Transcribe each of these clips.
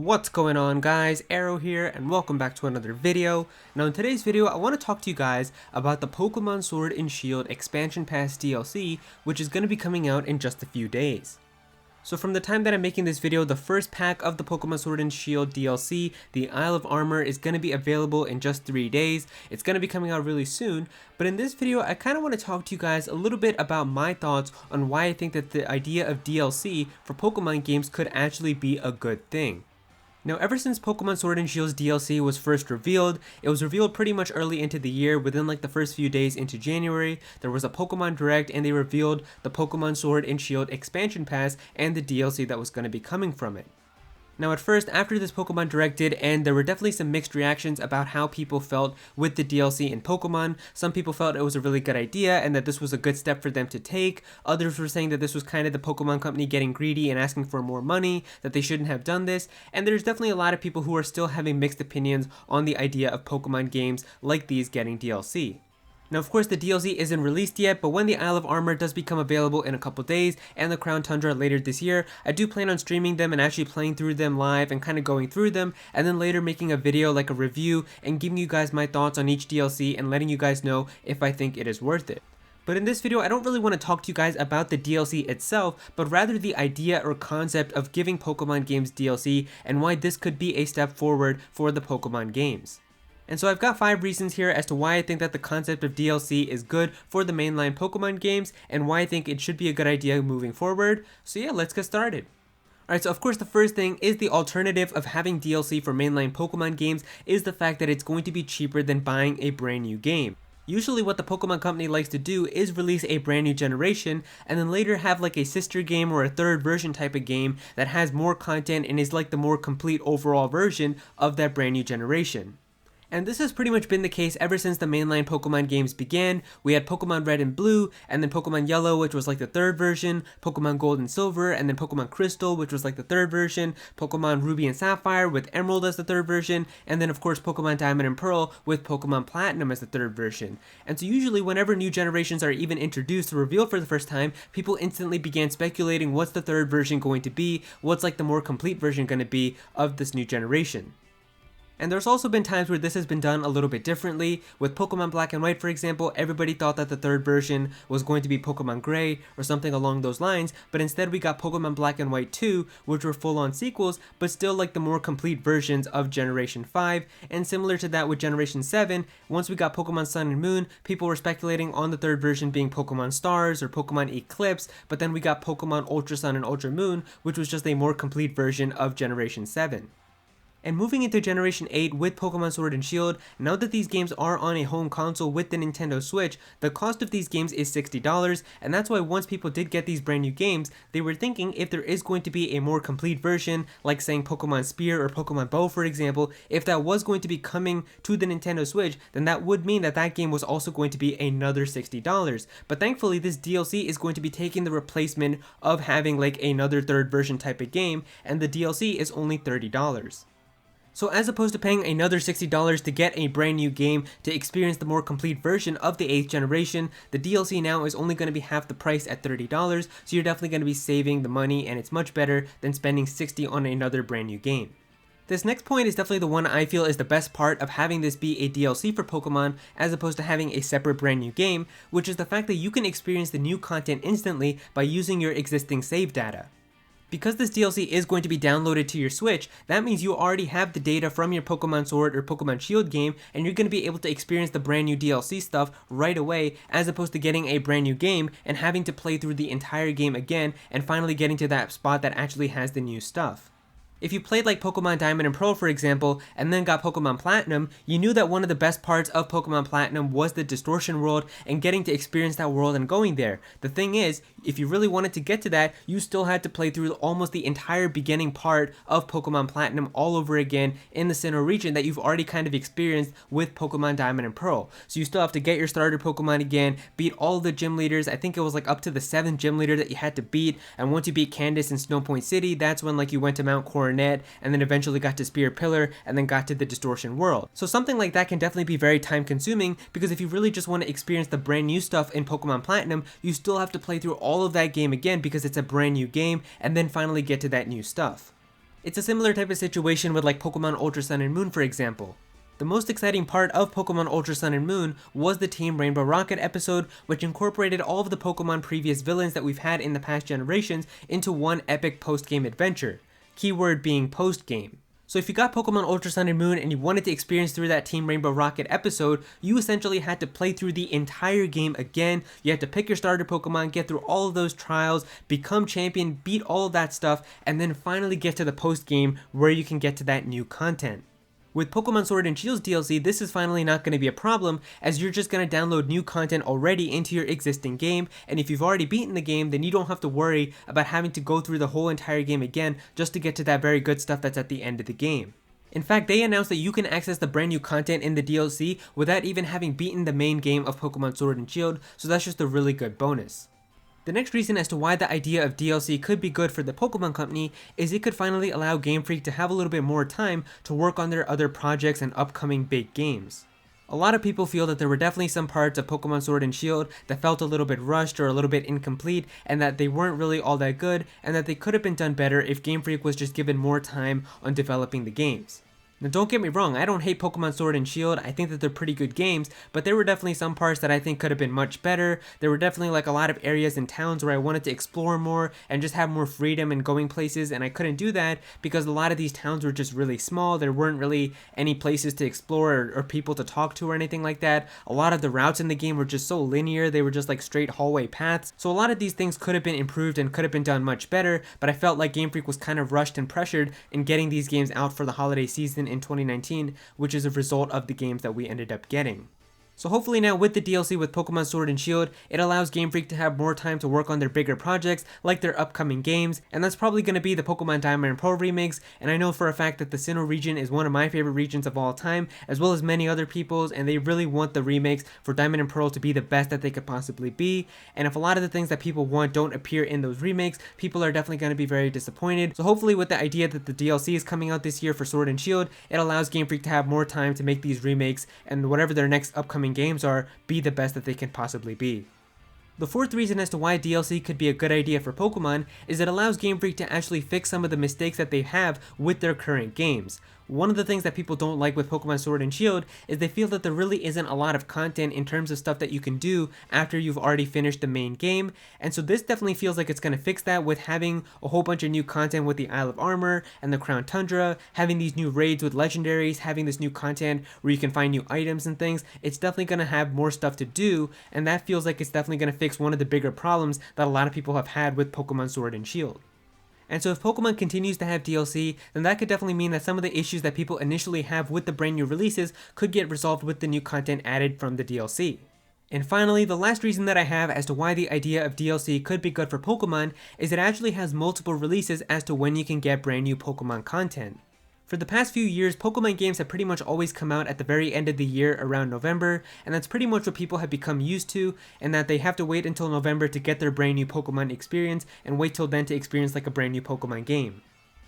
What's going on, guys? Aero here and welcome back to another video. Now in today's video I want to talk to you guys about the Pokemon Sword and Shield Expansion Pass DLC, which is going to be coming out in just a few days. So from the time that I'm making this video, the first pack of the Pokemon Sword and Shield DLC, the Isle of Armor, is going to be available in just 3 days. It's going to be coming out really soon, but in this video I kind of want to talk to you guys a little bit about my thoughts on why I think that the idea of DLC for Pokemon games could actually be a good thing. Now, ever since Pokemon Sword and Shield's DLC was first revealed, it was revealed pretty much early into the year, within like the first few days into January. There was a Pokemon Direct and they revealed the Pokemon Sword and Shield Expansion Pass and the DLC that was going to be coming from it. Now at first, after this Pokemon Direct did end, there were definitely some mixed reactions about how people felt with the DLC in Pokemon. Some people felt it was a really good idea and that this was a good step for them to take. Others were saying that this was kind of the Pokemon company getting greedy and asking for more money, that they shouldn't have done this. And there's definitely a lot of people who are still having mixed opinions on the idea of Pokemon games like these getting DLC. Now of course the DLC isn't released yet, but when the Isle of Armor does become available in a couple days and the Crown Tundra later this year, I do plan on streaming them and actually playing through them live and kind of going through them, and then later making a video like a review and giving you guys my thoughts on each DLC and letting you guys know if I think it is worth it. But in this video I don't really want to talk to you guys about the DLC itself, but rather the idea or concept of giving Pokemon games DLC and why this could be a step forward for the Pokemon games. And so I've got 5 reasons here as to why I think that the concept of DLC is good for the mainline Pokemon games and why I think it should be a good idea moving forward. So yeah, let's get started. Alright, so of course the first thing is the alternative of having DLC for mainline Pokemon games is the fact that it's going to be cheaper than buying a brand new game. Usually what the Pokemon company likes to do is release a brand new generation and then later have like a sister game or a third version type of game that has more content and is like the more complete overall version of that brand new generation. And this has pretty much been the case ever since the mainline Pokemon games began. We had Pokemon Red and Blue, and then Pokemon Yellow, which was like the third version, Pokemon Gold and Silver, and then Pokemon Crystal, which was like the third version, Pokemon Ruby and Sapphire with Emerald as the third version, and then of course Pokemon Diamond and Pearl with Pokemon Platinum as the third version. And so usually whenever new generations are even introduced or revealed for the first time, people instantly began speculating what's the third version going to be, what's like the more complete version going to be of this new generation. And there's also been times where this has been done a little bit differently. With Pokemon Black and White, for example, everybody thought that the third version was going to be Pokemon Gray or something along those lines, but instead we got Pokemon Black and White 2, which were full-on sequels, but still like the more complete versions of Generation 5, and similar to that with Generation 7, once we got Pokemon Sun and Moon, people were speculating on the third version being Pokemon Stars or Pokemon Eclipse, but then we got Pokemon Ultra Sun and Ultra Moon, which was just a more complete version of Generation 7. And moving into Generation 8 with Pokemon Sword and Shield, now that these games are on a home console with the Nintendo Switch, the cost of these games is $60, and that's why once people did get these brand new games, they were thinking if there is going to be a more complete version, like saying Pokemon Spear or Pokemon Bow for example, if that was going to be coming to the Nintendo Switch, then that would mean that that game was also going to be another $60. But thankfully this DLC is going to be taking the replacement of having like another third version type of game, and the DLC is only $30. So as opposed to paying another $60 to get a brand new game to experience the more complete version of the 8th generation, the DLC now is only going to be half the price at $30, so you're definitely going to be saving the money, and it's much better than spending $60 on another brand new game. This next point is definitely the one I feel is the best part of having this be a DLC for Pokemon as opposed to having a separate brand new game, which is the fact that you can experience the new content instantly by using your existing save data. Because this DLC is going to be downloaded to your Switch, that means you already have the data from your Pokemon Sword or Pokemon Shield game, and you're going to be able to experience the brand new DLC stuff right away, as opposed to getting a brand new game and having to play through the entire game again and finally getting to that spot that actually has the new stuff. If you played like Pokemon Diamond and Pearl for example, and then got Pokemon Platinum, you knew that one of the best parts of Pokemon Platinum was the Distortion world and getting to experience that world and going there. The thing is, if you really wanted to get to that, you still had to play through almost the entire beginning part of Pokemon Platinum all over again in the Sinnoh region that you've already kind of experienced with Pokemon Diamond and Pearl. So you still have to get your starter Pokemon again, beat all the gym leaders. I think it was like up to the 7th gym leader that you had to beat, and once you beat Candace in Snow Point City, that's when like you went to Mount Coronet and then eventually got to Spirit Pillar and then got to the Distortion world. So something like that can definitely be very time consuming, because if you really just want to experience the brand new stuff in Pokemon Platinum, you still have to play through all of that game again because it's a brand new game and then finally get to that new stuff. It's a similar type of situation with like Pokemon Ultra Sun and Moon, for example. The most exciting part of Pokemon Ultra Sun and Moon was the Team Rainbow Rocket episode, which incorporated all of the Pokemon previous villains that we've had in the past generations into one epic post-game adventure. Keyword being post-game. So if you got Pokemon Ultra Sun and Moon and you wanted to experience through that Team Rainbow Rocket episode, you essentially had to play through the entire game again. You had to pick your starter Pokemon, get through all of those trials, become champion, beat all of that stuff, and then finally get to the post-game where you can get to that new content. With Pokemon Sword and Shield's DLC, this is finally not going to be a problem, as you're just going to download new content already into your existing game, and if you've already beaten the game, then you don't have to worry about having to go through the whole entire game again just to get to that very good stuff that's at the end of the game. In fact, they announced that you can access the brand new content in the DLC without even having beaten the main game of Pokemon Sword and Shield, so that's just a really good bonus. The next reason as to why the idea of DLC could be good for the Pokemon Company is it could finally allow Game Freak to have a little bit more time to work on their other projects and upcoming big games. A lot of people feel that there were definitely some parts of Pokemon Sword and Shield that felt a little bit rushed or a little bit incomplete, and that they weren't really all that good, and that they could have been done better if Game Freak was just given more time on developing the games. Now don't get me wrong, I don't hate Pokemon Sword and Shield, I think that they're pretty good games, but there were definitely some parts that I think could have been much better. There were definitely like a lot of areas and towns where I wanted to explore more and just have more freedom in going places, and I couldn't do that because a lot of these towns were just really small. There weren't really any places to explore or people to talk to or anything like that. A lot of the routes in the game were just so linear, they were just like straight hallway paths. So a lot of these things could have been improved and could have been done much better, but I felt like Game Freak was kind of rushed and pressured in getting these games out for the holiday season in 2019, which is a result of the games that we ended up getting. So hopefully now with the DLC with Pokemon Sword and Shield, it allows Game Freak to have more time to work on their bigger projects, like their upcoming games, and that's probably going to be the Pokemon Diamond and Pearl remakes, and I know for a fact that the Sinnoh region is one of my favorite regions of all time, as well as many other people's, and they really want the remakes for Diamond and Pearl to be the best that they could possibly be, and if a lot of the things that people want don't appear in those remakes, people are definitely going to be very disappointed. So hopefully with the idea that the DLC is coming out this year for Sword and Shield, it allows Game Freak to have more time to make these remakes, and whatever their next upcoming games are, be the best that they can possibly be. The fourth reason as to why DLC could be a good idea for Pokemon is it allows Game Freak to actually fix some of the mistakes that they have with their current games. One of the things that people don't like with Pokemon Sword and Shield is they feel that there really isn't a lot of content in terms of stuff that you can do after you've already finished the main game, and so this definitely feels like it's going to fix that with having a whole bunch of new content with the Isle of Armor and the Crown Tundra, having these new raids with legendaries, having this new content where you can find new items and things. It's definitely going to have more stuff to do, and that feels like it's definitely going to fix one of the bigger problems that a lot of people have had with Pokemon Sword and Shield. And so if Pokemon continues to have DLC, then that could definitely mean that some of the issues that people initially have with the brand new releases could get resolved with the new content added from the DLC. And finally, the last reason that I have as to why the idea of DLC could be good for Pokemon is it actually has multiple releases as to when you can get brand new Pokemon content. For the past few years, Pokemon games have pretty much always come out at the very end of the year around November, and that's pretty much what people have become used to, and that they have to wait until November to get their brand new Pokemon experience and wait till then to experience like a brand new Pokemon game.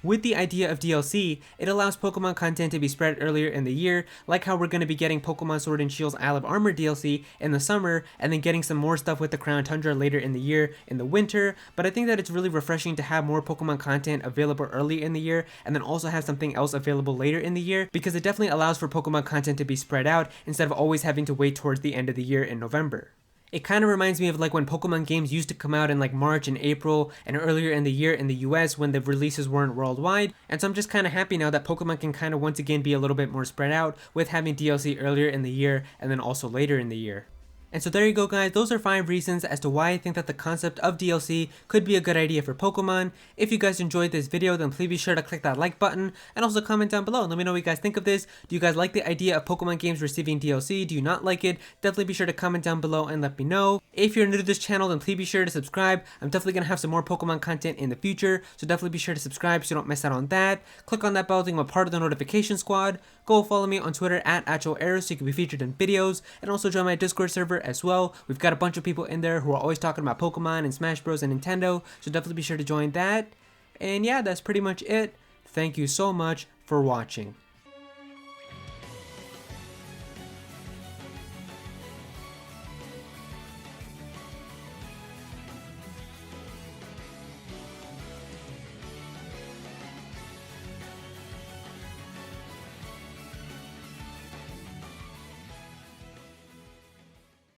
With the idea of DLC, it allows Pokemon content to be spread earlier in the year, like how we're going to be getting Pokemon Sword and Shield's Isle of Armor DLC in the summer, and then getting some more stuff with the Crown Tundra later in the year in the winter, but I think that it's really refreshing to have more Pokemon content available early in the year, and then also have something else available later in the year, because it definitely allows for Pokemon content to be spread out, instead of always having to wait towards the end of the year in November. It kind of reminds me of like when Pokemon games used to come out in like March and April and earlier in the year in the US when the releases weren't worldwide, and so I'm just kind of happy now that Pokemon can kind of once again be a little bit more spread out with having DLC earlier in the year and then also later in the year. And so there you go guys, those are 5 reasons as to why I think that the concept of DLC could be a good idea for Pokemon. If you guys enjoyed this video, then please be sure to click that like button and also comment down below and let me know what you guys think of this. Do you guys like the idea of Pokemon games receiving DLC? Do you not like it? Definitely be sure to comment down below and let me know. If you're new to this channel, then please be sure to subscribe. I'm definitely going to have some more Pokemon content in the future, so definitely be sure to subscribe so you don't miss out on that. Click on that bell to become a part of the notification squad. Go follow me on Twitter at Aero so you can be featured in videos, and also join my Discord server as well. We've got a bunch of people in there who are always talking about Pokemon and Smash Bros and Nintendo, so definitely be sure to join that. And yeah, that's pretty much it. Thank you so much for watching.